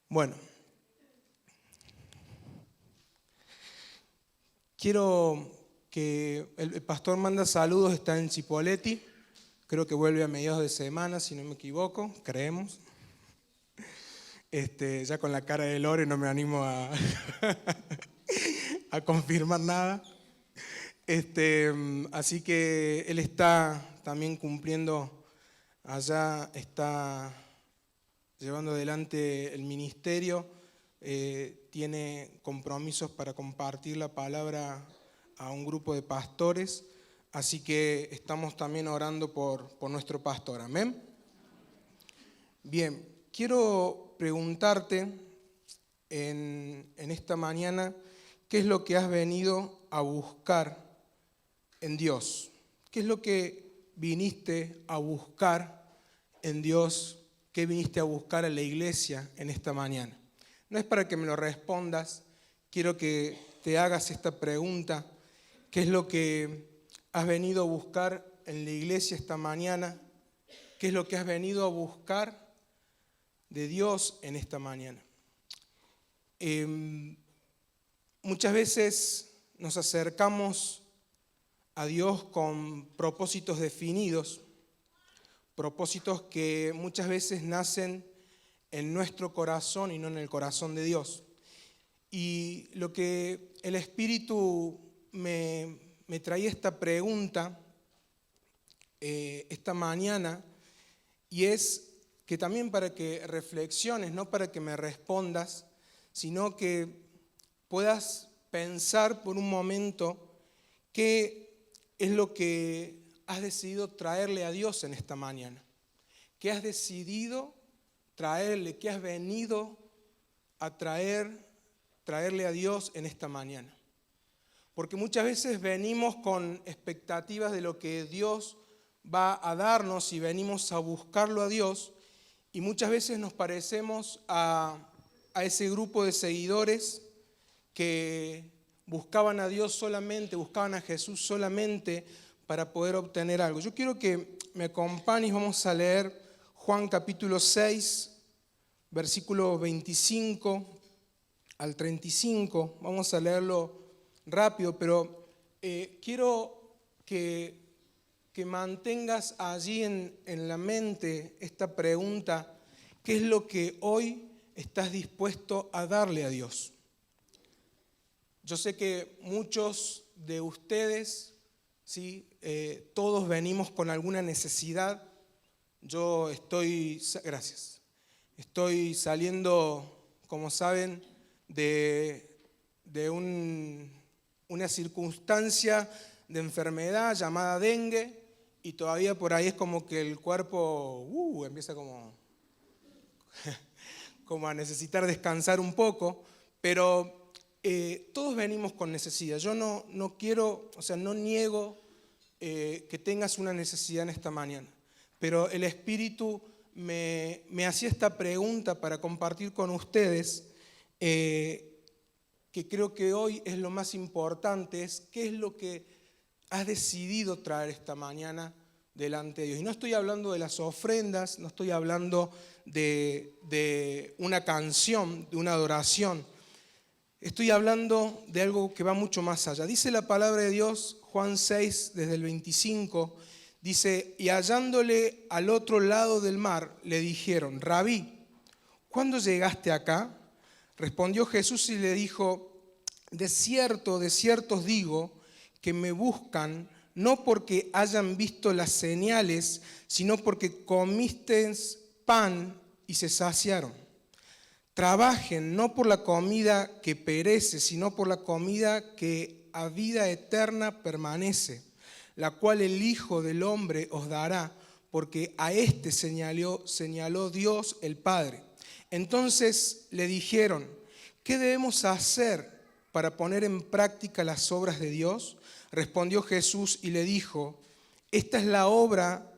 Bueno, quiero que el pastor manda saludos, está en Cipolletti, creo que vuelve a mediados de semana, si no me equivoco, creemos. Ya con la cara de Lore no me animo a, a confirmar nada. Así que él está también cumpliendo allá, está llevando adelante el ministerio, tiene compromisos para compartir la palabra a un grupo de pastores, así que estamos también orando por nuestro pastor, amén. Bien, quiero preguntarte en esta mañana, ¿qué es lo que has venido a buscar en Dios? ¿Qué es lo que viniste a buscar en Dios? ¿Qué viniste a buscar en la iglesia en esta mañana? No es para que me lo respondas, quiero que te hagas esta pregunta. ¿Qué es lo que has venido a buscar en la iglesia esta mañana? ¿Qué es lo que has venido a buscar de Dios en esta mañana? Muchas veces nos acercamos a Dios con propósitos definidos, propósitos que muchas veces nacen en nuestro corazón y no en el corazón de Dios. Y lo que el Espíritu me traía esta pregunta esta mañana, y es que también para que reflexiones, no para que me respondas, sino que puedas pensar por un momento qué es lo que has decidido traerle a Dios en esta mañana. ¿Qué has decidido traerle? ¿Qué has venido a traerle a Dios en esta mañana? Porque muchas veces venimos con expectativas de lo que Dios va a darnos y venimos a buscarlo a Dios, y muchas veces nos parecemos a ese grupo de seguidores que buscaban a Dios solamente, buscaban a Jesús solamente para poder obtener algo. Yo quiero que me acompañes, vamos a leer Juan capítulo 6, versículo 25 al 35, vamos a leerlo rápido, pero quiero que mantengas allí en la mente esta pregunta: ¿qué es lo que hoy estás dispuesto a darle a Dios? Yo sé que muchos de ustedes, ¿sí? Todos venimos con alguna necesidad. Yo estoy saliendo, como saben, de una circunstancia de enfermedad llamada dengue, y todavía por ahí es como que el cuerpo empieza como a necesitar descansar un poco, pero todos venimos con necesidad. Yo no quiero, no niego que tengas una necesidad en esta mañana, pero el Espíritu me hacía esta pregunta para compartir con ustedes, que creo que hoy es lo más importante, es qué es lo que has decidido traer esta mañana delante de Dios. Y no estoy hablando de las ofrendas, no estoy hablando de una canción, de una adoración. Estoy hablando de algo que va mucho más allá. Dice la palabra de Dios, Juan 6, desde el 25, dice: y hallándole al otro lado del mar, le dijeron: Rabí, ¿cuándo llegaste acá? Respondió Jesús y le dijo: de cierto os digo, que me buscan no porque hayan visto las señales, sino porque comisteis pan y se saciaron. Trabajen no por la comida que perece, sino por la comida que a vida eterna permanece, la cual el Hijo del Hombre os dará, porque a éste señaló Dios el Padre. Entonces le dijeron: ¿qué debemos hacer para poner en práctica las obras de Dios? Respondió Jesús y le dijo: esta es la obra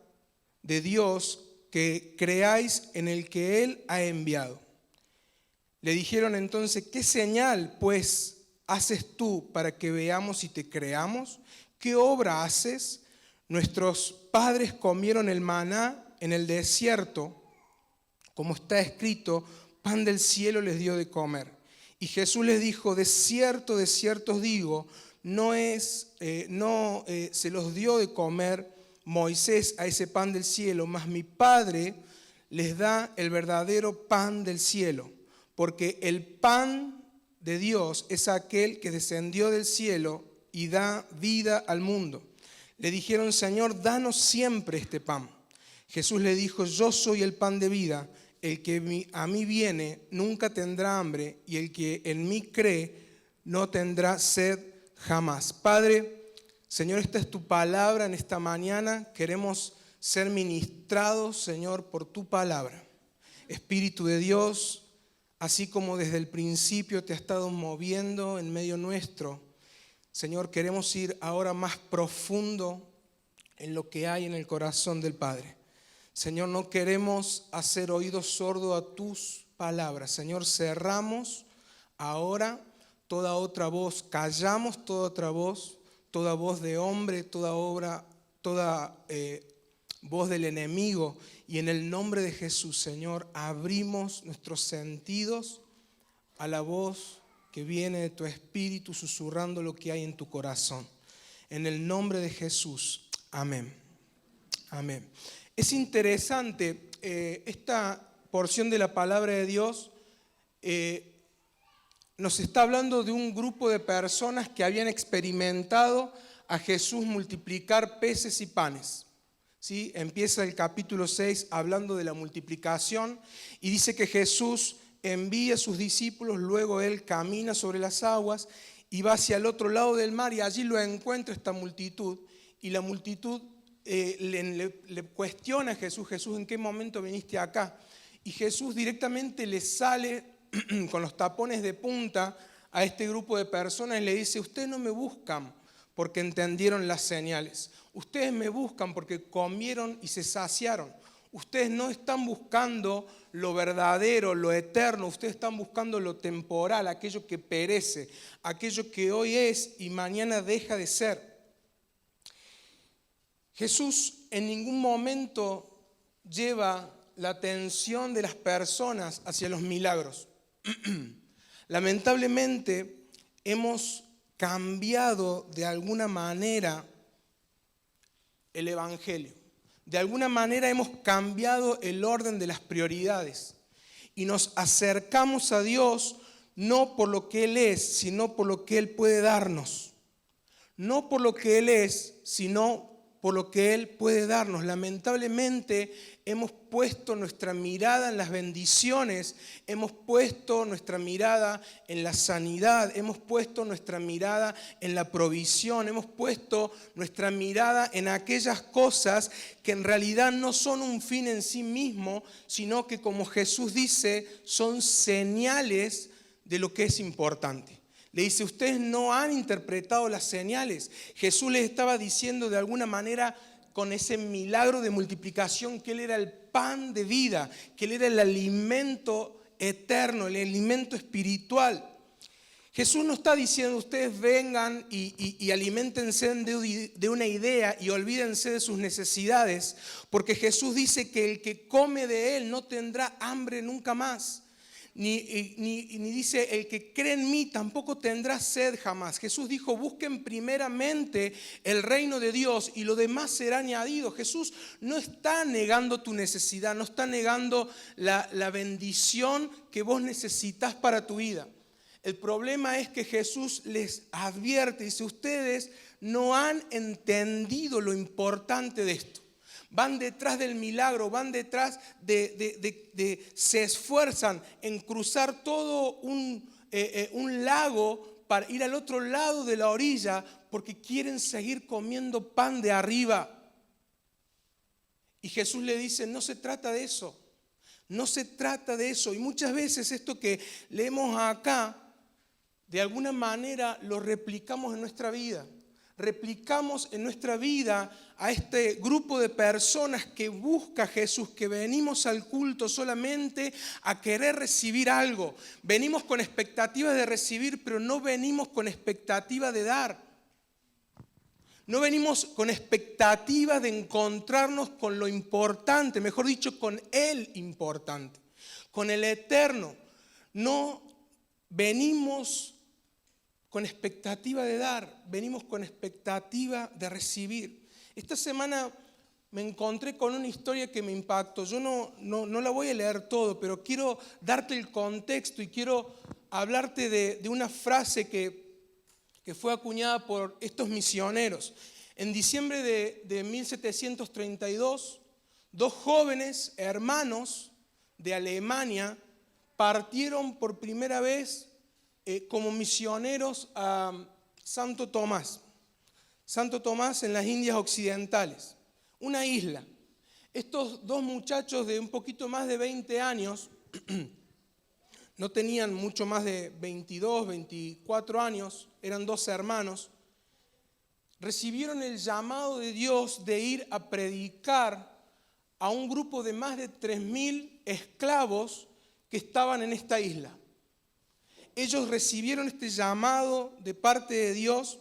de Dios, que creáis en el que Él ha enviado. Le dijeron entonces: ¿qué señal, pues, haces tú para que veamos y te creamos? ¿Qué obra haces? Nuestros padres comieron el maná en el desierto, como está escrito: pan del cielo les dio de comer. Y Jesús les dijo, de cierto os digo, no se los dio de comer Moisés a ese pan del cielo, mas mi Padre les da el verdadero pan del cielo, porque el pan de Dios es aquel que descendió del cielo y da vida al mundo. Le dijeron, Señor, danos siempre este pan. Jesús le dijo, yo soy el pan de vida. El que a mí viene nunca tendrá hambre, y el que en mí cree no tendrá sed jamás. Padre, Señor, esta es tu palabra en esta mañana. Queremos ser ministrados, Señor, por tu palabra. Espíritu de Dios, así como desde el principio te ha estado moviendo en medio nuestro, Señor, queremos ir ahora más profundo en lo que hay en el corazón del Padre. Señor, no queremos hacer oídos sordos a tus palabras. Señor, cerramos ahora toda otra voz, callamos toda otra voz, toda voz de hombre, toda voz del enemigo. Y en el nombre de Jesús, Señor, abrimos nuestros sentidos a la voz que viene de tu espíritu susurrando lo que hay en tu corazón. En el nombre de Jesús, amén. Amén. Es interesante, esta porción de la palabra de Dios nos está hablando de un grupo de personas que habían experimentado a Jesús multiplicar peces y panes. ¿Sí? Empieza el capítulo 6 hablando de la multiplicación y dice que Jesús envía a sus discípulos, luego Él camina sobre las aguas y va hacia el otro lado del mar y allí lo encuentra esta multitud y la multitud le cuestiona a Jesús, Jesús, ¿en qué momento viniste acá? Y Jesús directamente le sale con los tapones de punta a este grupo de personas y le dice, ustedes no me buscan porque entendieron las señales, ustedes me buscan porque comieron y se saciaron, ustedes no están buscando lo verdadero, lo eterno, ustedes están buscando lo temporal, aquello que perece, aquello que hoy es y mañana deja de ser. Jesús en ningún momento lleva la atención de las personas hacia los milagros. Lamentablemente hemos cambiado de alguna manera el evangelio. De alguna manera hemos cambiado el orden de las prioridades y nos acercamos a Dios no por lo que Él es, sino por lo que Él puede darnos. No por lo que Él es, sino por lo que Él puede darnos. Lamentablemente hemos puesto nuestra mirada en las bendiciones, hemos puesto nuestra mirada en la sanidad, hemos puesto nuestra mirada en la provisión, hemos puesto nuestra mirada en aquellas cosas que en realidad no son un fin en sí mismo, sino que, como Jesús dice, son señales de lo que es importante. Le dice, ustedes no han interpretado las señales. Jesús les estaba diciendo de alguna manera con ese milagro de multiplicación que Él era el pan de vida, que Él era el alimento eterno, el alimento espiritual. Jesús no está diciendo ustedes vengan y aliméntense de una idea y olvídense de sus necesidades, porque Jesús dice que el que come de Él no tendrá hambre nunca más. Ni dice, el que cree en mí tampoco tendrá sed jamás. Jesús dijo, busquen primeramente el reino de Dios y lo demás será añadido. Jesús no está negando tu necesidad, no está negando la bendición que vos necesitas para tu vida. El problema es que Jesús les advierte, dice, ustedes no han entendido lo importante de esto. Van detrás del milagro, van detrás se esfuerzan en cruzar todo un lago para ir al otro lado de la orilla porque quieren seguir comiendo pan de arriba. Y Jesús le dice, no se trata de eso, no se trata de eso. Y muchas veces esto que leemos acá, de alguna manera lo replicamos en nuestra vida. Replicamos en nuestra vida a este grupo de personas que busca a Jesús, que venimos al culto solamente a querer recibir algo. Venimos con expectativas de recibir, pero no venimos con expectativa de dar. No venimos con expectativa de encontrarnos con lo importante, mejor dicho, con el importante. con el eterno. No venimos con expectativa de dar, venimos con expectativa de recibir. Esta semana me encontré con una historia que me impactó. Yo no la voy a leer todo, pero quiero darte el contexto y quiero hablarte de una frase que fue acuñada por estos misioneros. En diciembre de 1732, dos jóvenes hermanos de Alemania partieron por primera vez como misioneros a Santo Tomás. Santo Tomás en las Indias Occidentales, una isla. Estos dos muchachos de un poquito más de 20 años, no tenían mucho más de 22, 24 años, eran dos hermanos, recibieron el llamado de Dios de ir a predicar a un grupo de más de 3.000 esclavos que estaban en esta isla. Ellos recibieron este llamado de parte de Dios,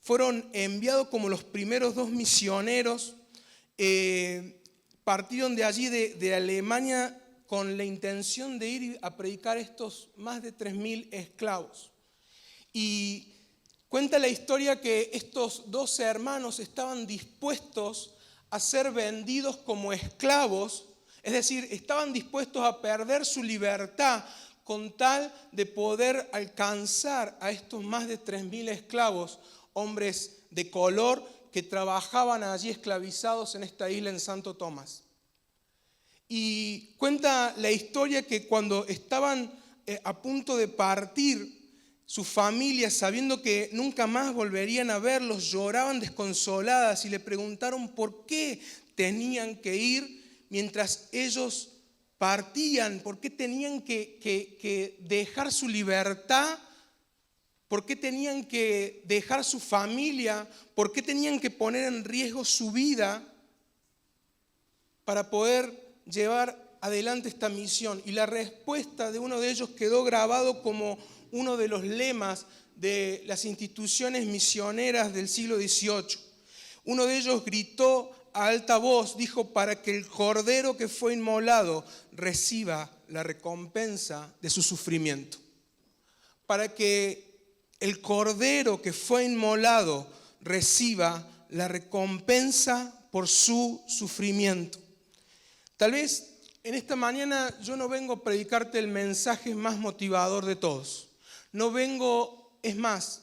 fueron enviados como los primeros dos misioneros, partieron de allí, de Alemania, con la intención de ir a predicar estos más de 3.000 esclavos. Y cuenta la historia que estos dos hermanos estaban dispuestos a ser vendidos como esclavos, es decir, estaban dispuestos a perder su libertad con tal de poder alcanzar a estos más de 3.000 esclavos, hombres de color que trabajaban allí esclavizados en esta isla en Santo Tomás. Y cuenta la historia que cuando estaban a punto de partir, sus familias, sabiendo que nunca más volverían a verlos, lloraban desconsoladas y le preguntaron por qué tenían que ir mientras ellos partían, por qué tenían que dejar su libertad, por qué tenían que dejar su familia, por qué tenían que poner en riesgo su vida para poder llevar adelante esta misión. Y la respuesta de uno de ellos quedó grabado como uno de los lemas de las instituciones misioneras del siglo XVIII. Uno de ellos gritó a alta voz, dijo: para que el cordero que fue inmolado reciba la recompensa de su sufrimiento. Para que el cordero que fue inmolado reciba la recompensa por su sufrimiento. Tal vez en esta mañana yo no vengo a predicarte el mensaje más motivador de todos. No vengo, es más,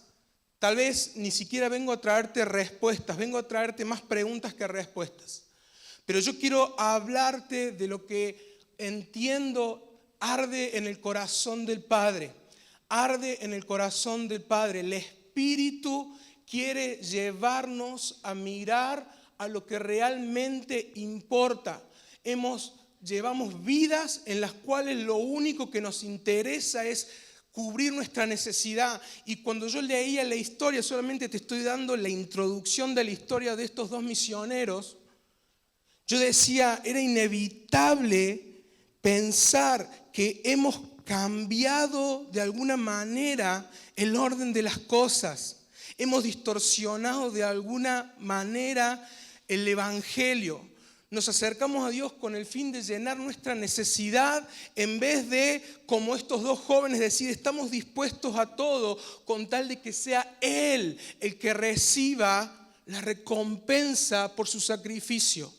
tal vez ni siquiera vengo a traerte respuestas, vengo a traerte más preguntas que respuestas. Pero yo quiero hablarte de lo que entiendo arde en el corazón del Padre. Arde en el corazón del Padre. El Espíritu quiere llevarnos a mirar a lo que realmente importa. Llevamos vidas en las cuales lo único que nos interesa es cubrir nuestra necesidad. Y cuando yo leía la historia, solamente te estoy dando la introducción de la historia de estos dos misioneros, yo decía, era inevitable pensar que hemos cambiado de alguna manera el orden de las cosas. Hemos distorsionado de alguna manera el Evangelio. Nos acercamos a Dios con el fin de llenar nuestra necesidad, en vez de, como estos dos jóvenes, decir, estamos dispuestos a todo con tal de que sea Él el que reciba la recompensa por su sacrificio.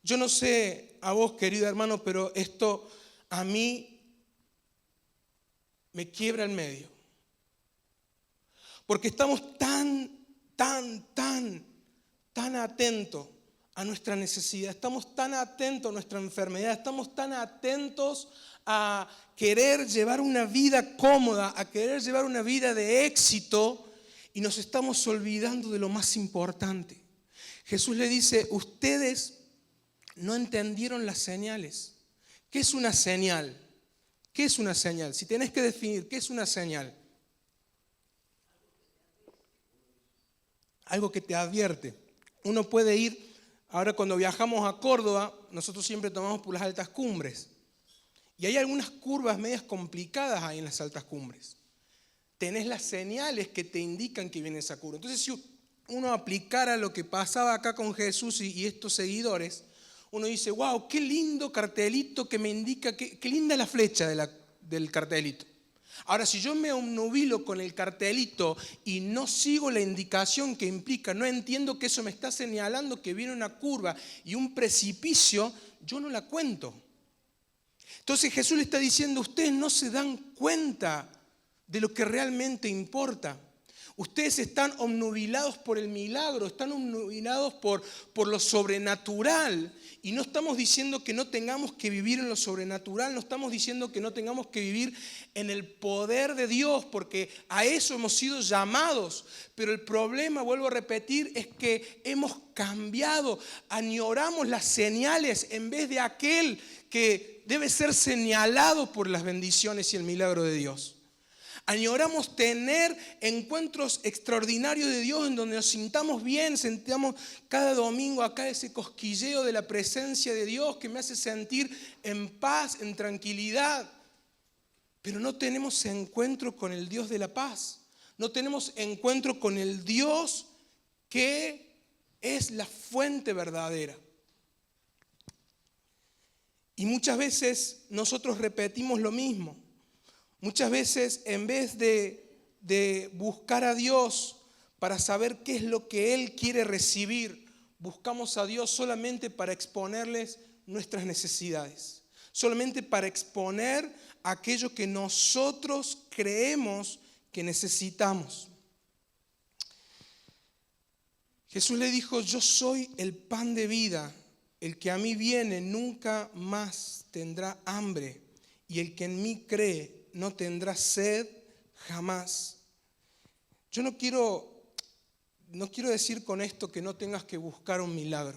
Yo no sé a vos, querido hermano, pero esto a mí me quiebra el medio. Porque estamos tan atentos a nuestra necesidad, estamos tan atentos a nuestra enfermedad, estamos tan atentos a querer llevar una vida cómoda, a querer llevar una vida de éxito, y nos estamos olvidando de lo más importante. Jesús le dice, ustedes no entendieron las señales. ¿Qué es una señal? ¿Qué es una señal? Si tenés que definir, ¿qué es una señal? Algo que te advierte. Uno puede ir, ahora cuando viajamos a Córdoba, nosotros siempre tomamos por las altas cumbres. Y hay algunas curvas medias complicadas ahí en las altas cumbres. Tenés las señales que te indican que viene esa curva. Entonces, si uno aplicara lo que pasaba acá con Jesús y estos seguidores, Uno dice, wow, qué lindo cartelito que me indica, qué linda la flecha del cartelito. Ahora, si yo me obnubilo con el cartelito y no sigo la indicación que implica, no entiendo que eso me está señalando que viene una curva y un precipicio, yo no la cuento. Entonces Jesús le está diciendo, ustedes no se dan cuenta de lo que realmente importa. Ustedes están obnubilados por el milagro, están obnubilados por lo sobrenatural. Y no estamos diciendo que no tengamos que vivir en lo sobrenatural, no estamos diciendo que no tengamos que vivir en el poder de Dios, porque a eso hemos sido llamados. Pero el problema, vuelvo a repetir, es que hemos cambiado, añoramos las señales en vez de aquel que debe ser señalado por las bendiciones y el milagro de Dios. Añoramos tener encuentros extraordinarios de Dios en donde nos sintamos bien, sentamos cada domingo acá ese cosquilleo de la presencia de Dios que me hace sentir en paz, en tranquilidad. Pero no tenemos encuentro con el Dios de la paz. No tenemos encuentro con el Dios que es la fuente verdadera. Y muchas veces nosotros repetimos lo mismo. Muchas veces en vez de buscar a Dios para saber qué es lo que Él quiere recibir, buscamos a Dios solamente para exponerles nuestras necesidades, solamente para exponer aquello que nosotros creemos que necesitamos. Jesús le dijo, yo soy el pan de vida, el que a mí viene nunca más tendrá hambre y el que en mí cree no tendrá sed jamás. Yo no quiero decir con esto que no tengas que buscar un milagro.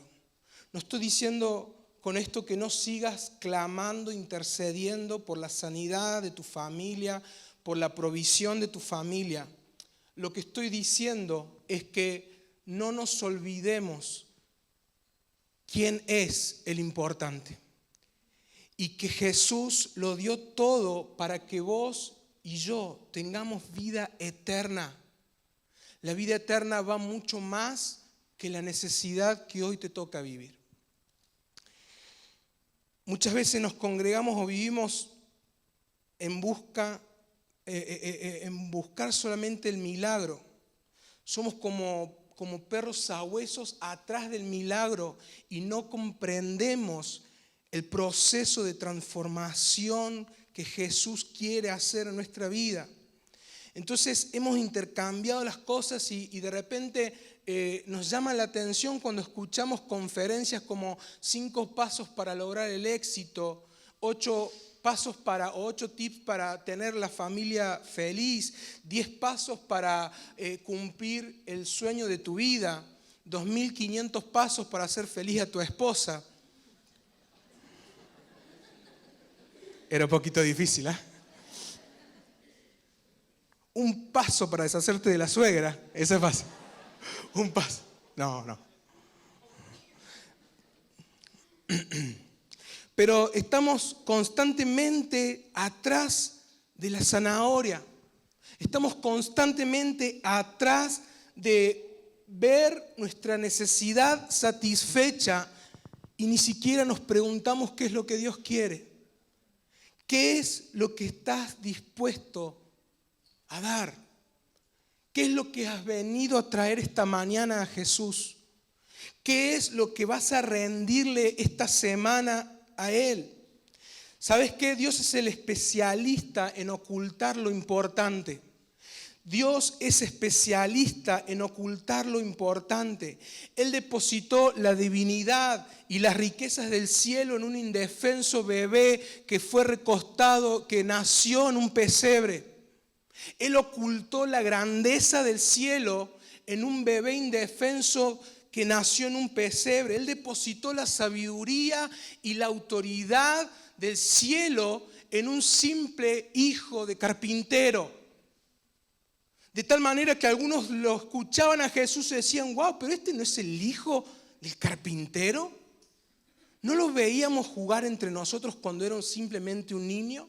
No estoy diciendo con esto que no sigas clamando, intercediendo por la sanidad de tu familia, por la provisión de tu familia. Lo que estoy diciendo es que no nos olvidemos quién es el importante. Y que Jesús lo dio todo para que vos y yo tengamos vida eterna. La vida eterna va mucho más que la necesidad que hoy te toca vivir. Muchas veces nos congregamos o vivimos en buscar solamente el milagro. Somos como perros sabuesos atrás del milagro y no comprendemos el proceso de transformación que Jesús quiere hacer en nuestra vida. Entonces hemos intercambiado las cosas y de repente nos llama la atención cuando escuchamos conferencias como 5 pasos para lograr el éxito, 8 tips para tener la familia feliz, 10 pasos para cumplir el sueño de tu vida, 2.500 pasos para hacer feliz a tu esposa. Era un poquito difícil, ¿eh? Un paso para deshacerte de la suegra, eso es fácil. Un paso. No. Pero estamos constantemente atrás de la zanahoria. Estamos constantemente atrás de ver nuestra necesidad satisfecha y ni siquiera nos preguntamos qué es lo que Dios quiere. ¿Qué es lo que estás dispuesto a dar? ¿Qué es lo que has venido a traer esta mañana a Jesús? ¿Qué es lo que vas a rendirle esta semana a Él? ¿Sabes qué? Dios es el especialista en ocultar lo importante. Dios es especialista en ocultar lo importante. Él depositó la divinidad y las riquezas del cielo en un indefenso bebé que fue recostado, que nació en un pesebre. Él ocultó la grandeza del cielo en un bebé indefenso que nació en un pesebre. Él depositó la sabiduría y la autoridad del cielo en un simple hijo de carpintero. De tal manera que algunos lo escuchaban a Jesús y decían, wow, pero este no es el hijo del carpintero. ¿No lo veíamos jugar entre nosotros cuando era simplemente un niño?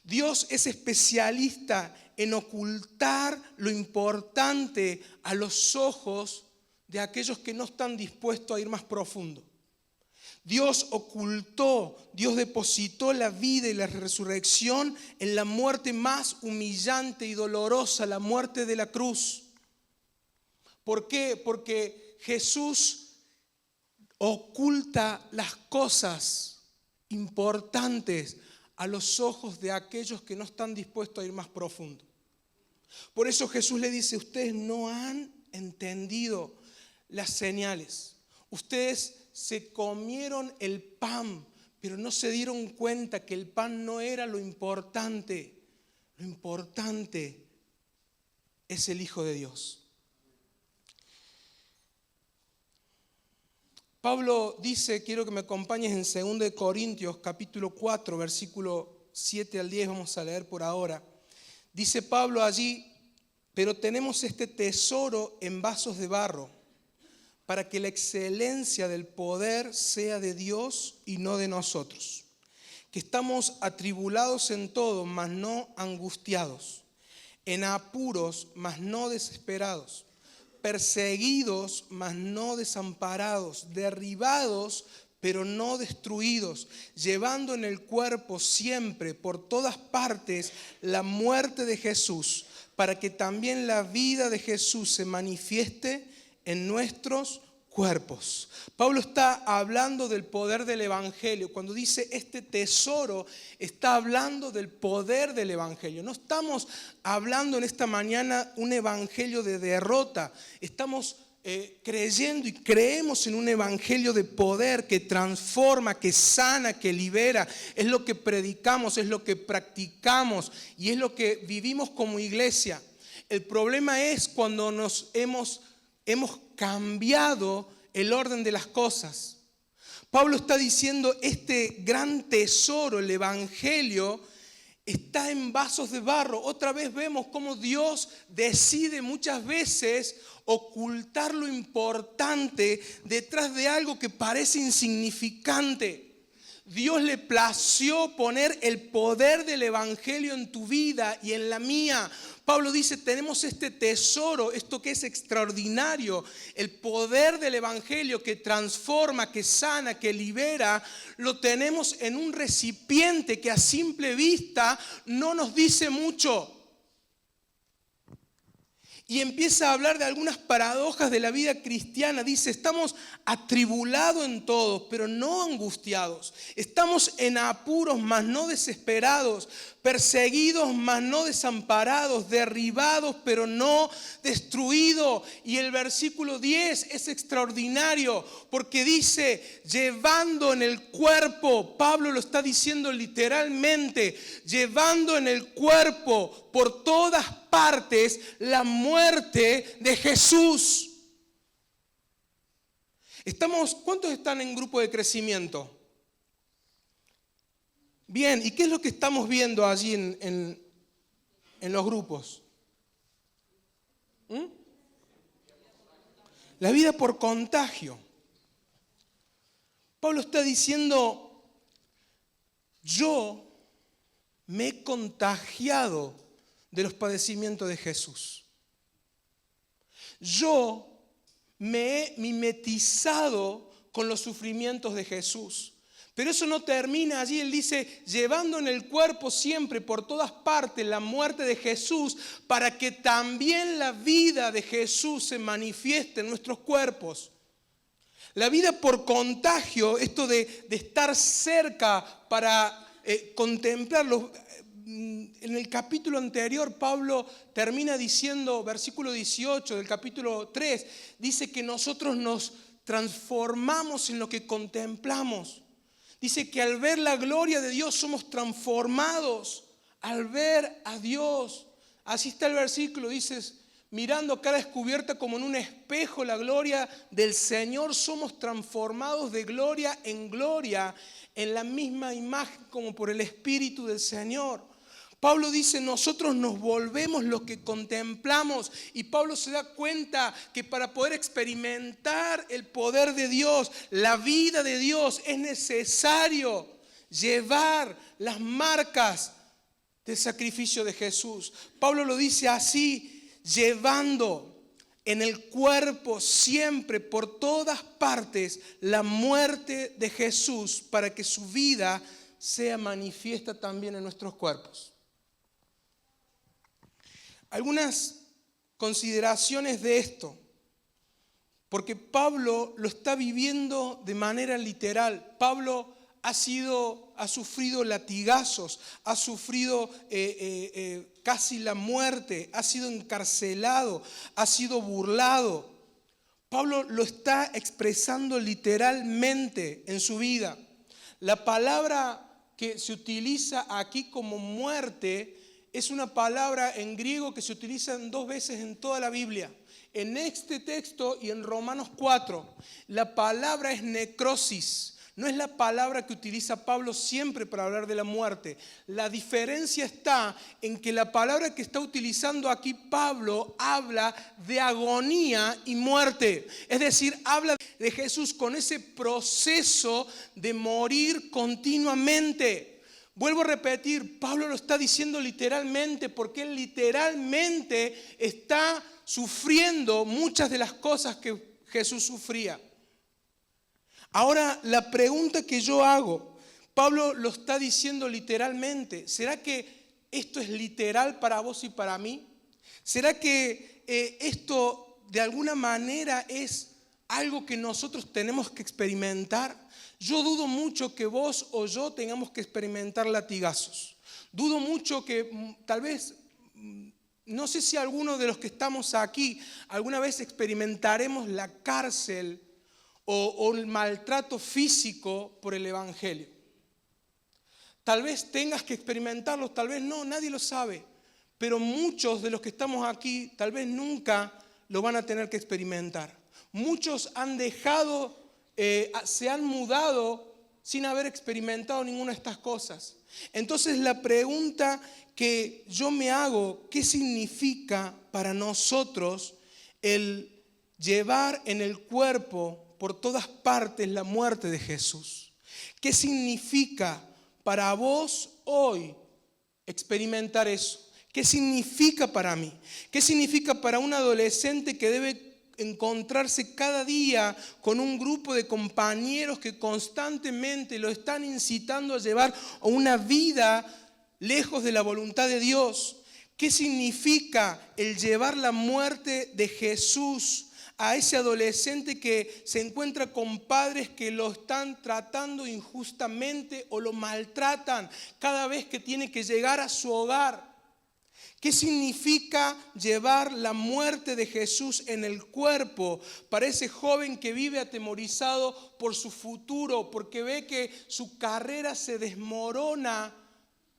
Dios es especialista en ocultar lo importante a los ojos de aquellos que no están dispuestos a ir más profundo. Dios ocultó, Dios depositó la vida y la resurrección en la muerte más humillante y dolorosa, la muerte de la cruz. ¿Por qué? Porque Jesús oculta las cosas importantes a los ojos de aquellos que no están dispuestos a ir más profundo. Por eso Jesús le dice: ustedes no han entendido las señales. Ustedes se comieron el pan, pero no se dieron cuenta que el pan no era lo importante. Lo importante es el Hijo de Dios. Pablo dice, quiero que me acompañes en 2 Corintios capítulo 4, versículo 7 al 10, vamos a leer por ahora. Dice Pablo allí: pero tenemos este tesoro en vasos de barro, para que la excelencia del poder sea de Dios y no de nosotros, que estamos atribulados en todo, mas no angustiados, en apuros, mas no desesperados, perseguidos, mas no desamparados, derribados, pero no destruidos, llevando en el cuerpo siempre, por todas partes, la muerte de Jesús, para que también la vida de Jesús se manifieste en nuestros cuerpos. Pablo está hablando del poder del Evangelio. Cuando dice este tesoro, está hablando del poder del Evangelio. No estamos hablando en esta mañana un evangelio de derrota. Estamos creyendo y creemos en un evangelio de poder que transforma, que sana, que libera. Es lo que predicamos, es lo que practicamos y es lo que vivimos como iglesia. El problema es cuando hemos cambiado el orden de las cosas. Pablo está diciendo: este gran tesoro, el evangelio, está en vasos de barro. Otra vez vemos cómo Dios decide muchas veces ocultar lo importante detrás de algo que parece insignificante. Dios le plació poner el poder del evangelio en tu vida y en la mía. Pablo dice: tenemos este tesoro, esto que es extraordinario, el poder del evangelio que transforma, que sana, que libera, lo tenemos en un recipiente que a simple vista no nos dice mucho. Y empieza a hablar de algunas paradojas de la vida cristiana. Dice: estamos atribulados en todo, pero no angustiados. Estamos en apuros, mas no desesperados. Perseguidos, mas no desamparados. Derribados, pero no destruidos. Y el versículo 10 es extraordinario, porque dice: llevando en el cuerpo. Pablo lo está diciendo literalmente: llevando en el cuerpo por todas partes la muerte de Jesús. ¿Cuántos están en grupo de crecimiento? Bien, ¿y qué es lo que estamos viendo allí en los grupos? La vida por contagio. Pablo está diciendo: yo me he contagiado de los padecimientos de Jesús. Yo me he mimetizado con los sufrimientos de Jesús. Pero eso no termina allí. Él dice: llevando en el cuerpo siempre, por todas partes, la muerte de Jesús, para que también la vida de Jesús se manifieste en nuestros cuerpos. La vida por contagio, esto de estar cerca para contemplarlo. En el capítulo anterior, Pablo termina diciendo, versículo 18 del capítulo 3, dice que nosotros nos transformamos en lo que contemplamos. Dice que al ver la gloria de Dios somos transformados, al ver a Dios. Así está el versículo, dices: mirando a cara descubierta como en un espejo la gloria del Señor, somos transformados de gloria en gloria, en la misma imagen como por el Espíritu del Señor. Pablo dice: nosotros nos volvemos lo que contemplamos. Y Pablo se da cuenta que para poder experimentar el poder de Dios, la vida de Dios, es necesario llevar las marcas del sacrificio de Jesús. Pablo lo dice así: llevando. en el cuerpo, siempre, por todas partes, la muerte de Jesús para que su vida sea manifiesta también en nuestros cuerpos. Algunas consideraciones de esto, porque Pablo lo está viviendo de manera literal. Pablo ha sufrido latigazos, ha sufrido casi la muerte, ha sido encarcelado, ha sido burlado. Pablo lo está expresando literalmente en su vida. La palabra que se utiliza aquí como muerte es una palabra en griego que se utiliza 2 veces en toda la Biblia. En este texto y en Romanos 4, la palabra es necrosis. No es la palabra que utiliza Pablo siempre para hablar de la muerte. La diferencia está en que la palabra que está utilizando aquí Pablo habla de agonía y muerte. Es decir, habla de Jesús con ese proceso de morir continuamente. Vuelvo a repetir, Pablo lo está diciendo literalmente porque él literalmente está sufriendo muchas de las cosas que Jesús sufría. Ahora, la pregunta que yo hago, Pablo lo está diciendo literalmente. ¿Será que esto es literal para vos y para mí? ¿Será que esto de alguna manera es algo que nosotros tenemos que experimentar? Yo dudo mucho que vos o yo tengamos que experimentar latigazos. Dudo mucho que tal vez, no sé si alguno de los que estamos aquí alguna vez experimentaremos la cárcel o el maltrato físico por el Evangelio. Tal vez tengas que experimentarlo, tal vez no, nadie lo sabe. Pero muchos de los que estamos aquí tal vez nunca lo van a tener que experimentar. Muchos han dejado, se han mudado sin haber experimentado ninguna de estas cosas. Entonces la pregunta que yo me hago, ¿qué significa para nosotros el llevar en el cuerpo por todas partes la muerte de Jesús? ¿Qué significa para vos hoy experimentar eso? ¿Qué significa para mí? ¿Qué significa para un adolescente que debe encontrarse cada día con un grupo de compañeros que constantemente lo están incitando a llevar una vida lejos de la voluntad de Dios? ¿Qué significa el llevar la muerte de Jesús a ese adolescente que se encuentra con padres que lo están tratando injustamente o lo maltratan cada vez que tiene que llegar a su hogar? ¿Qué significa llevar la muerte de Jesús en el cuerpo para ese joven que vive atemorizado por su futuro, porque ve que su carrera se desmorona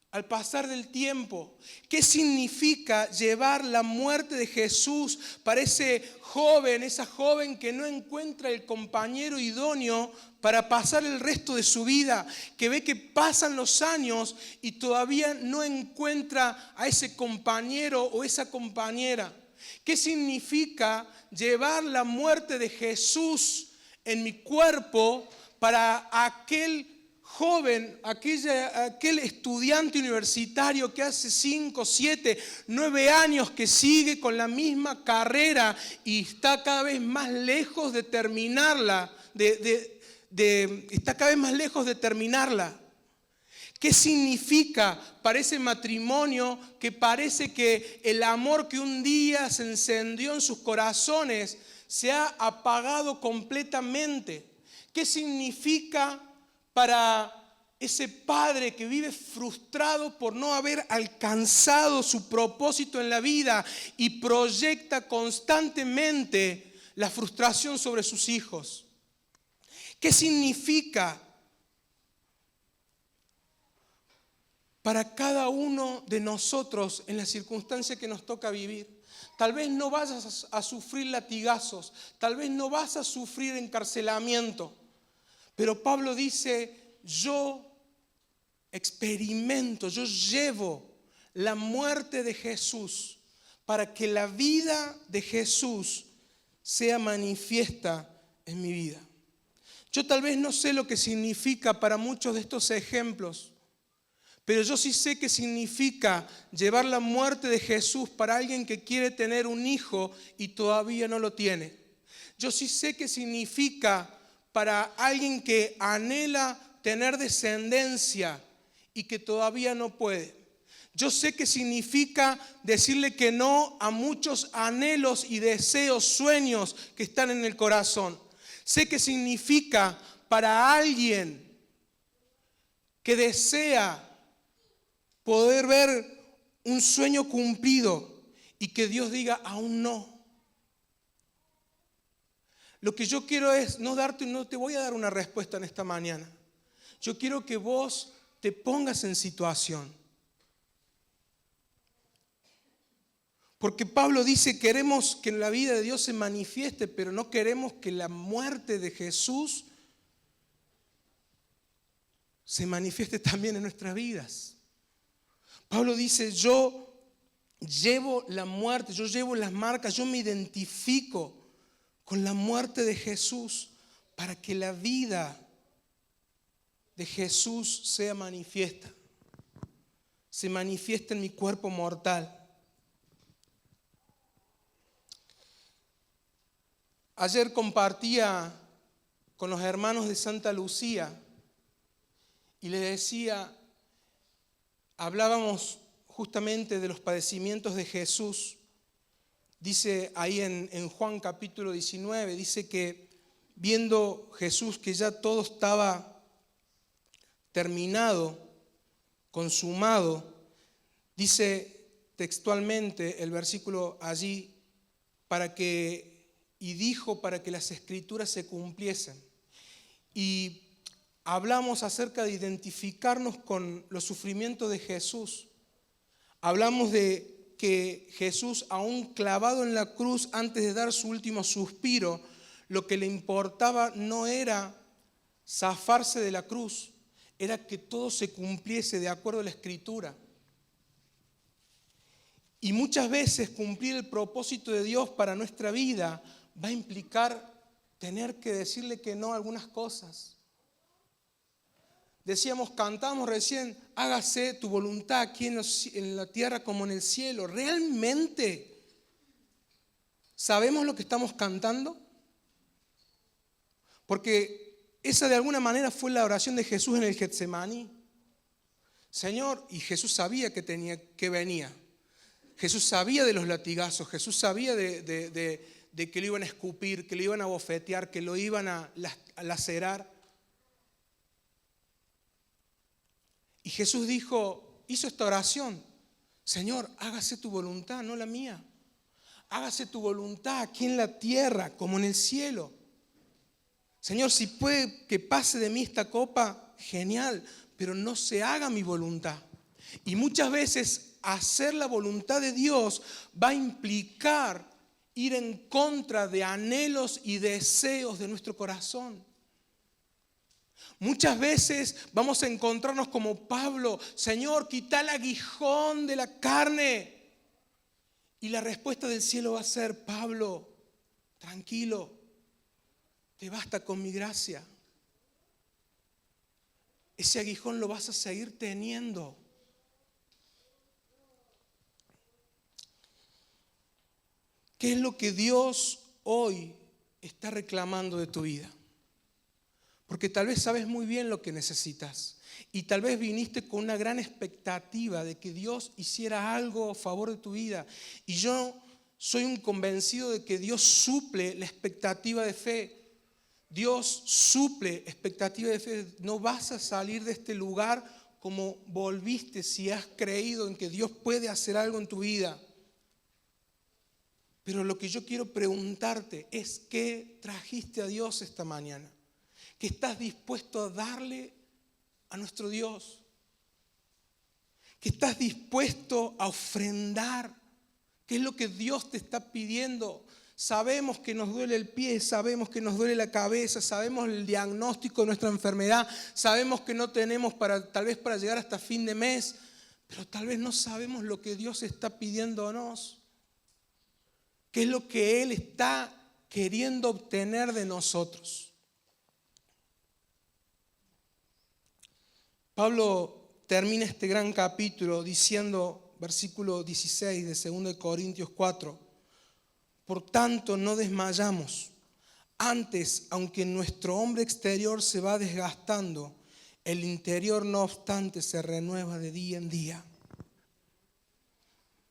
al pasar del tiempo? ¿Qué significa llevar la muerte de Jesús para ese joven, esa joven que no encuentra el compañero idóneo para pasar el resto de su vida, que ve que pasan los años y todavía no encuentra a ese compañero o esa compañera? ¿Qué significa llevar la muerte de Jesús en mi cuerpo para aquel joven, aquel estudiante universitario que hace 5, 7, 9 años que sigue con la misma carrera y está cada vez más lejos de terminarla, está cada vez más lejos de terminarla? ¿Qué significa para ese matrimonio que parece que el amor que un día se encendió en sus corazones se ha apagado completamente? ¿Qué significa para ese padre que vive frustrado por no haber alcanzado su propósito en la vida y proyecta constantemente la frustración sobre sus hijos? ¿Qué significa para cada uno de nosotros en la circunstancia que nos toca vivir? Tal vez no vayas a sufrir latigazos, tal vez no vas a sufrir encarcelamiento, pero Pablo dice, yo experimento, yo llevo la muerte de Jesús para que la vida de Jesús sea manifiesta en mi vida. Yo tal vez no sé lo que significa para muchos de estos ejemplos, Pero yo sí sé qué significa llevar la muerte de Jesús para alguien que quiere tener un hijo y todavía no lo tiene. Yo sí sé qué significa para alguien que anhela tener descendencia y que todavía no puede. Yo sé qué significa decirle que no a muchos anhelos y deseos, sueños que están en el corazón. Sé qué significa para alguien que desea poder ver un sueño cumplido y que Dios diga aún no. Lo que yo quiero es no te voy a dar una respuesta en esta mañana. Yo quiero que vos te pongas en situación. Porque Pablo dice, queremos que la vida de Dios se manifieste, pero no queremos que la muerte de Jesús se manifieste también en nuestras vidas. Pablo dice, yo llevo la muerte, yo llevo las marcas, yo me identifico con la muerte de Jesús para que la vida de Jesús sea manifiesta. Se manifiesta en mi cuerpo mortal. Ayer compartía con los hermanos de Santa Lucía y les decía, hablábamos justamente de los padecimientos de Jesús. Dice ahí en Juan capítulo 19, dice que viendo Jesús que ya todo estaba terminado, consumado, dice textualmente el versículo allí, dijo para que las escrituras se cumpliesen. Y hablamos acerca de identificarnos con los sufrimientos de Jesús. Hablamos de que Jesús, aún clavado en la cruz, antes de dar su último suspiro, lo que le importaba no era zafarse de la cruz, era que todo se cumpliese de acuerdo a la Escritura. Y muchas veces cumplir el propósito de Dios para nuestra vida va a implicar tener que decirle que no a algunas cosas. Cantamos recién, hágase tu voluntad aquí en la tierra como en el cielo. ¿Realmente sabemos lo que estamos cantando? Porque esa de alguna manera fue la oración de Jesús en el Getsemaní. Señor, y Jesús sabía que venía. Jesús sabía de los latigazos, Jesús sabía de que lo iban a escupir, que lo iban a bofetear, que lo iban a lacerar. Y Jesús hizo esta oración, Señor, hágase tu voluntad, no la mía. Hágase tu voluntad aquí en la tierra como en el cielo. Señor, si puede que pase de mí esta copa, genial, pero no se haga mi voluntad. Y muchas veces hacer la voluntad de Dios va a implicar ir en contra de anhelos y deseos de nuestro corazón. Muchas veces vamos a encontrarnos como Pablo, Señor, quita el aguijón de la carne. Y la respuesta del cielo va a ser, Pablo, tranquilo, te basta con mi gracia. Ese aguijón lo vas a seguir teniendo. ¿Qué es lo que Dios hoy está reclamando de tu vida? Porque tal vez sabes muy bien lo que necesitas. Y tal vez viniste con una gran expectativa de que Dios hiciera algo a favor de tu vida. Y yo soy un convencido de que Dios suple la expectativa de fe. Dios suple expectativa de fe. No vas a salir de este lugar como volviste si has creído en que Dios puede hacer algo en tu vida. Pero lo que yo quiero preguntarte es, ¿qué trajiste a Dios esta mañana? ¿Qué estás dispuesto a darle a nuestro Dios? ¿Qué estás dispuesto a ofrendar? ¿Qué es lo que Dios te está pidiendo? Sabemos que nos duele el pie, sabemos que nos duele la cabeza, sabemos el diagnóstico de nuestra enfermedad, sabemos que no tenemos tal vez para llegar hasta fin de mes, pero tal vez no sabemos lo que Dios está pidiéndonos. ¿Qué es lo que Él está queriendo obtener de nosotros? Pablo termina este gran capítulo diciendo, versículo 16 de 2 Corintios 4, por tanto no desmayamos. Antes, aunque nuestro hombre exterior se va desgastando, el interior no obstante se renueva de día en día.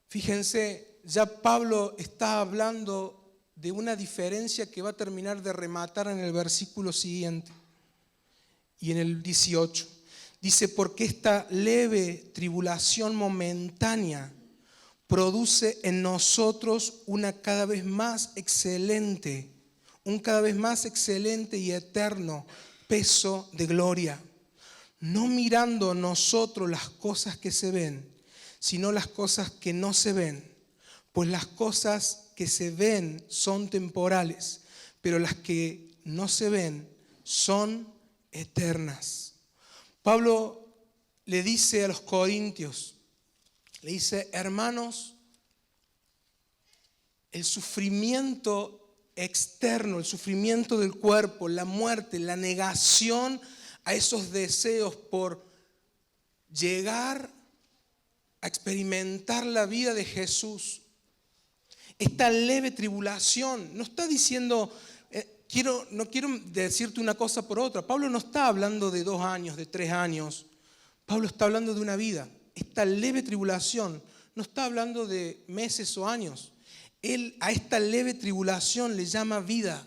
Fíjense, ya Pablo está hablando de una diferencia que va a terminar de rematar en el versículo siguiente y en el 18. Dice, porque esta leve tribulación momentánea produce en nosotros un cada vez más excelente y eterno peso de gloria, no mirando nosotros las cosas que se ven, sino las cosas que no se ven, pues las cosas que se ven son temporales, pero las que no se ven son eternas. Pablo le dice a los corintios, le dice, hermanos, el sufrimiento externo, el sufrimiento del cuerpo, la muerte, la negación a esos deseos por llegar a experimentar la vida de Jesús, esta leve tribulación, no está diciendo, no quiero decirte una cosa por otra. Pablo no está hablando de 2 años, de 3 años. Pablo está hablando de una vida. Esta leve tribulación no está hablando de meses o años. Él a esta leve tribulación le llama vida,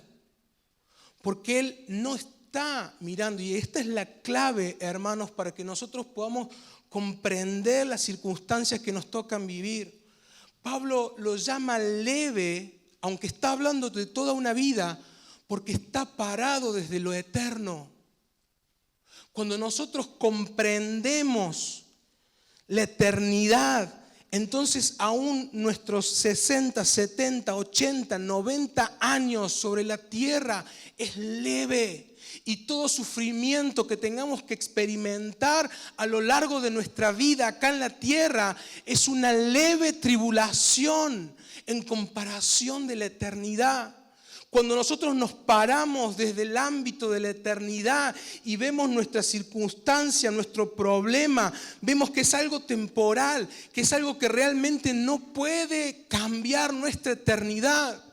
porque él no está mirando, y esta es la clave, hermanos, para que nosotros podamos comprender las circunstancias que nos tocan vivir. Pablo lo llama leve, aunque está hablando de toda una vida, porque está parado desde lo eterno. Cuando nosotros comprendemos la eternidad, entonces aún nuestros 60, 70, 80, 90 años sobre la tierra es leve. Y todo sufrimiento que tengamos que experimentar a lo largo de nuestra vida acá en la tierra es una leve tribulación en comparación de la eternidad. Cuando nosotros nos paramos desde el ámbito de la eternidad y vemos nuestra circunstancia, nuestro problema, vemos que es algo temporal, que es algo que realmente no puede cambiar nuestra eternidad.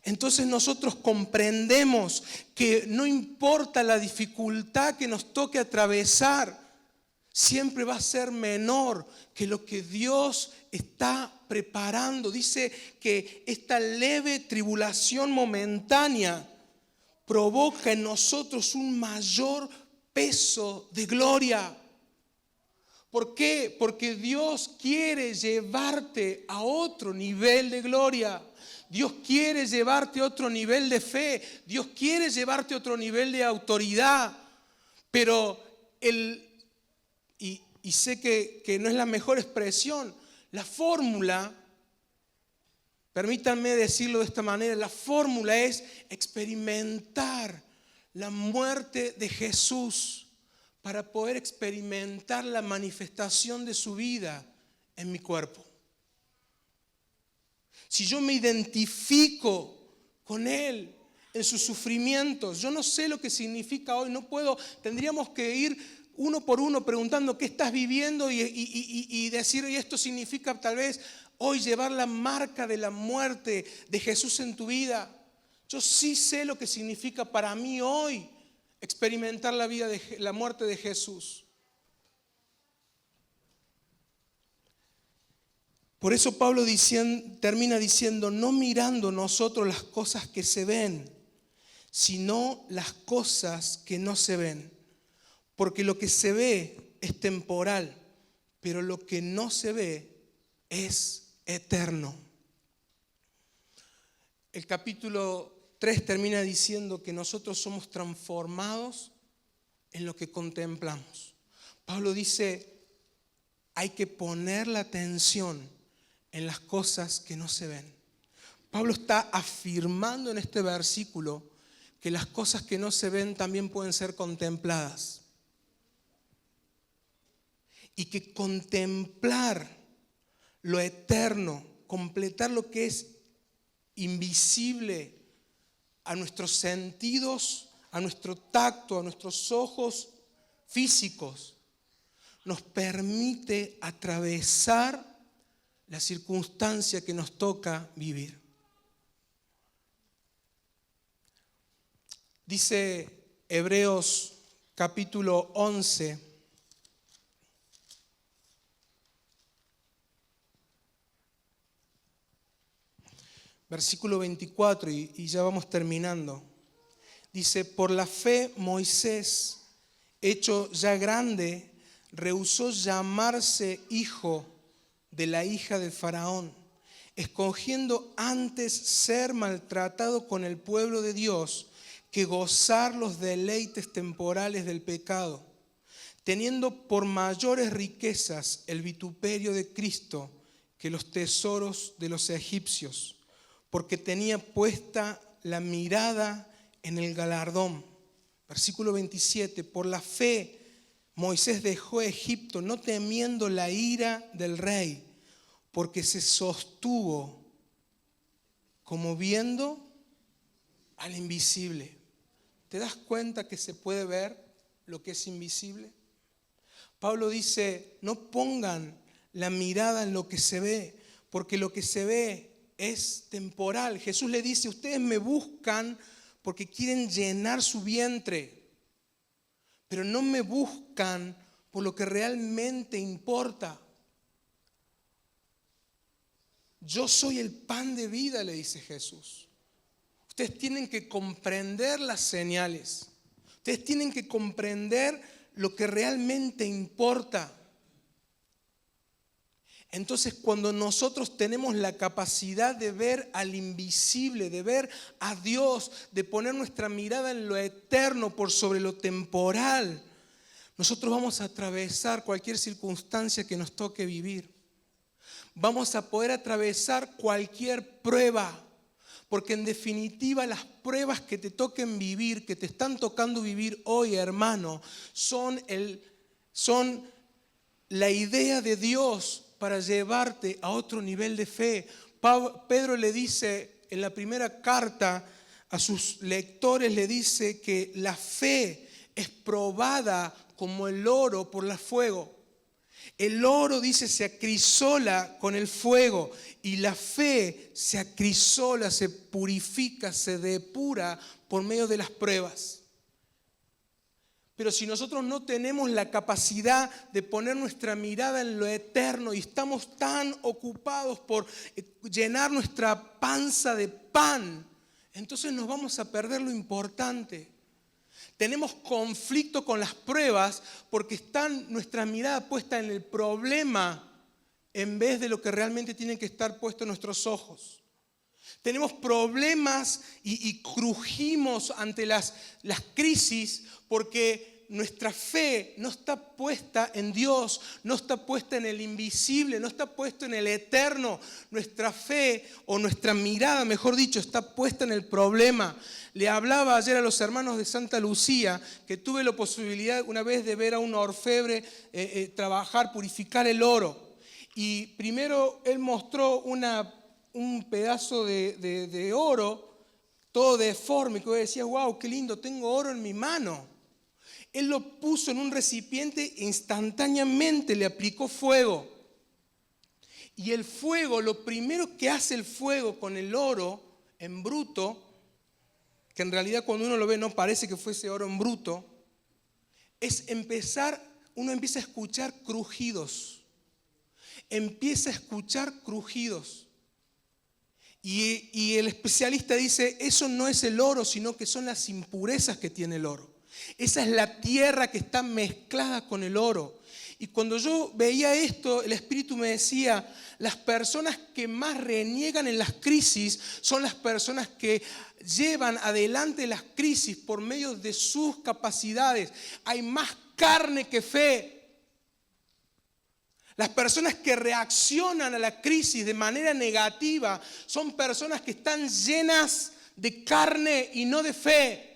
Entonces nosotros comprendemos que no importa la dificultad que nos toque atravesar, siempre va a ser menor que lo que Dios está preparando. Dice que esta leve tribulación momentánea provoca en nosotros un mayor peso de gloria. ¿Por qué? Porque Dios quiere llevarte a otro nivel de gloria. Dios quiere llevarte a otro nivel de fe. Dios quiere llevarte a otro nivel de autoridad. Pero y sé que no es la mejor expresión, la fórmula, permítanme decirlo de esta manera, la fórmula es experimentar la muerte de Jesús para poder experimentar la manifestación de su vida en mi cuerpo. Si yo me identifico con Él en sus sufrimientos, yo no sé lo que significa hoy, tendríamos que ir uno por uno preguntando qué estás viviendo y decir, y esto significa tal vez hoy llevar la marca de la muerte de Jesús en tu vida. Yo sí sé lo que significa para mí hoy experimentar la muerte de Jesús. Por eso Pablo termina diciendo, no mirando nosotros las cosas que se ven, sino las cosas que no se ven. Porque lo que se ve es temporal, pero lo que no se ve es eterno. El capítulo 3 termina diciendo que nosotros somos transformados en lo que contemplamos. Pablo dice, hay que poner la atención en las cosas que no se ven. Pablo está afirmando en este versículo que las cosas que no se ven también pueden ser contempladas. Y que contemplar lo eterno, completar lo que es invisible a nuestros sentidos, a nuestro tacto, a nuestros ojos físicos, nos permite atravesar la circunstancia que nos toca vivir. Dice Hebreos capítulo 11, versículo 24, y ya vamos terminando. Dice, por la fe Moisés, hecho ya grande, rehusó llamarse hijo de la hija de Faraón, escogiendo antes ser maltratado con el pueblo de Dios que gozar los deleites temporales del pecado, teniendo por mayores riquezas el vituperio de Cristo que los tesoros de los egipcios, porque tenía puesta la mirada en el galardón. Versículo 27, por la fe Moisés dejó Egipto no temiendo la ira del rey, porque se sostuvo como viendo al invisible. ¿Te das cuenta que se puede ver lo que es invisible? Pablo dice, no pongan la mirada en lo que se ve, porque lo que se ve es temporal. Jesús le dice, ustedes me buscan porque quieren llenar su vientre, pero no me buscan por lo que realmente importa. Yo soy el pan de vida, le dice Jesús. Ustedes tienen que comprender las señales. Ustedes tienen que comprender lo que realmente importa. Entonces, cuando nosotros tenemos la capacidad de ver al invisible, de ver a Dios, de poner nuestra mirada en lo eterno por sobre lo temporal, nosotros vamos a atravesar cualquier circunstancia que nos toque vivir. Vamos a poder atravesar cualquier prueba, porque en definitiva las pruebas que te toquen vivir, que te están tocando vivir hoy, hermano, son la idea de Dios para llevarte a otro nivel de fe. Pedro le dice en la primera carta a sus lectores, le dice que la fe es probada como el oro por el fuego. El oro, dice, se acrisola con el fuego, y la fe se acrisola, se purifica, se depura por medio de las pruebas. Pero si nosotros no tenemos la capacidad de poner nuestra mirada en lo eterno y estamos tan ocupados por llenar nuestra panza de pan, entonces nos vamos a perder lo importante. Tenemos conflicto con las pruebas porque está nuestra mirada puesta en el problema en vez de lo que realmente tienen que estar puestos nuestros ojos. Tenemos problemas y crujimos ante las crisis porque nuestra fe no está puesta en Dios, no está puesta en el invisible, no está puesta en el eterno. Nuestra fe, o nuestra mirada, mejor dicho, está puesta en el problema. Le hablaba ayer a los hermanos de Santa Lucía que tuve la posibilidad una vez de ver a un orfebre trabajar, purificar el oro. Y primero él mostró un pedazo de oro todo deforme, que yo decía, wow, qué lindo, tengo oro en mi mano. Él lo puso en un recipiente e instantáneamente le aplicó fuego. Y el fuego, lo primero que hace el fuego con el oro en bruto, que en realidad cuando uno lo ve no parece que fuese oro en bruto, es uno empieza a escuchar crujidos. Empieza a escuchar crujidos. Y el especialista dice, eso no es el oro, sino que son las impurezas que tiene el oro. Esa es la tierra que está mezclada con el oro. Y cuando yo veía esto, el Espíritu me decía, las personas que más reniegan en las crisis son las personas que llevan adelante las crisis por medio de sus capacidades. Hay más carne que fe. Las personas que reaccionan a la crisis de manera negativa son personas que están llenas de carne y no de fe.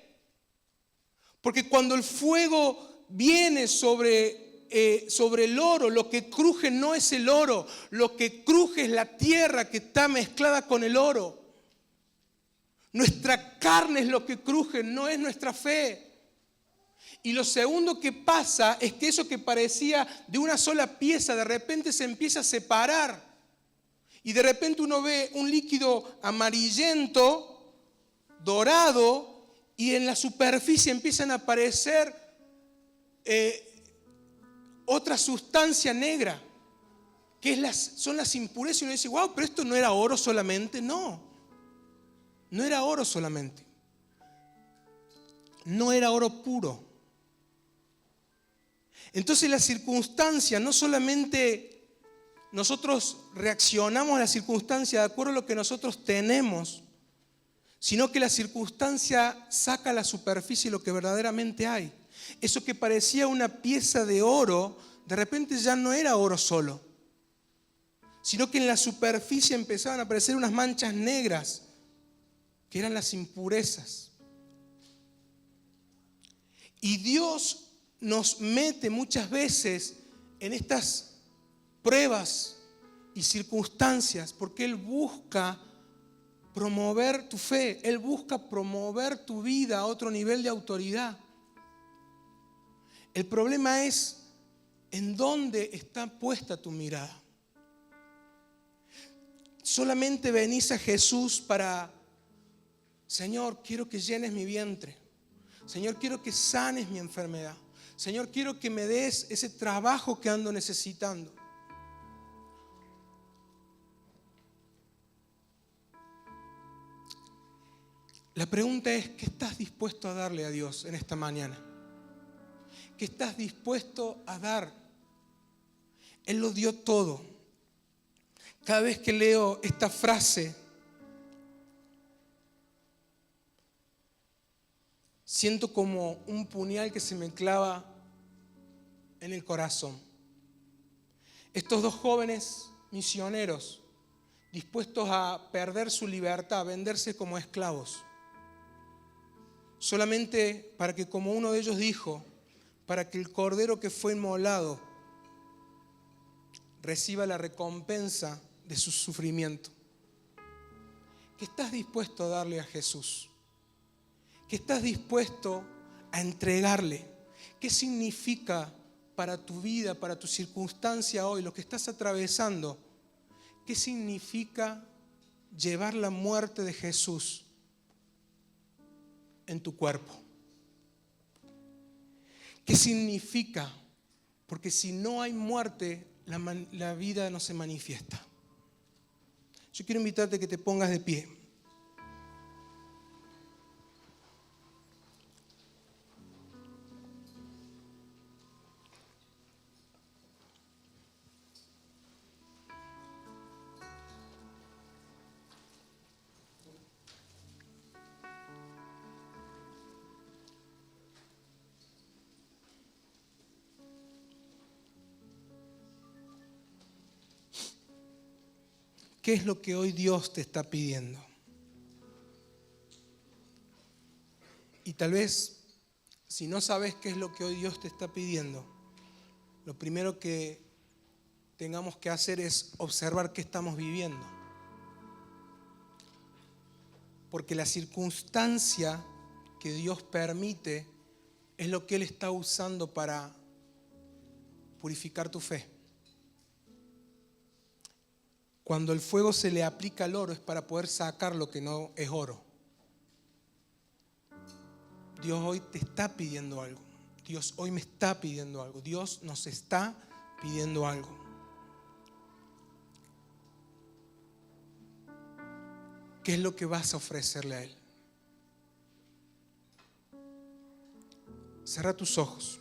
Porque cuando el fuego viene sobre el oro, lo que cruje no es el oro, lo que cruje es la tierra que está mezclada con el oro. Nuestra carne es lo que cruje, no es nuestra fe. Y lo segundo que pasa es que eso que parecía de una sola pieza, de repente se empieza a separar. Y de repente uno ve un líquido amarillento, dorado, y en la superficie empiezan a aparecer otra sustancia negra, que son las impurezas. Y uno dice, wow, pero esto no era oro solamente. No, no era oro solamente. No era oro puro. Entonces la circunstancia, no solamente nosotros reaccionamos a la circunstancia de acuerdo a lo que nosotros tenemos, sino que la circunstancia saca a la superficie lo que verdaderamente hay. Eso que parecía una pieza de oro, de repente ya no era oro solo, sino que en la superficie empezaban a aparecer unas manchas negras, que eran las impurezas. Y Dios nos mete muchas veces en estas pruebas y circunstancias porque Él busca promover tu fe, Él busca promover tu vida a otro nivel de autoridad. El problema es en dónde está puesta tu mirada. Solamente venís a Jesús para, Señor, quiero que llenes mi vientre. Señor, quiero que sanes mi enfermedad. Señor, quiero que me des ese trabajo que ando necesitando. La pregunta es, ¿qué estás dispuesto a darle a Dios en esta mañana? ¿Qué estás dispuesto a dar? Él lo dio todo. Cada vez que leo esta frase, siento como un puñal que se me clava en el corazón. Estos dos jóvenes misioneros dispuestos a perder su libertad, a venderse como esclavos, solamente para que, como uno de ellos dijo, para que el cordero que fue inmolado reciba la recompensa de su sufrimiento. ¿Qué estás dispuesto a darle a Jesús? ¿Qué estás dispuesto a entregarle? ¿Qué significa para tu vida, para tu circunstancia hoy, lo que estás atravesando? ¿Qué significa llevar la muerte de Jesús en tu cuerpo? ¿Qué significa? Porque si no hay muerte, la vida no se manifiesta. Yo quiero invitarte a que te pongas de pie. ¿Qué es lo que hoy Dios te está pidiendo? Y tal vez, si no sabes qué es lo que hoy Dios te está pidiendo, lo primero que tengamos que hacer es observar qué estamos viviendo. Porque la circunstancia que Dios permite es lo que Él está usando para purificar tu fe. Cuando el fuego se le aplica al oro es para poder sacar lo que no es oro. Dios hoy te está pidiendo algo. Dios hoy me está pidiendo algo. Dios nos está pidiendo algo. ¿Qué es lo que vas a ofrecerle a Él? Cierra tus ojos.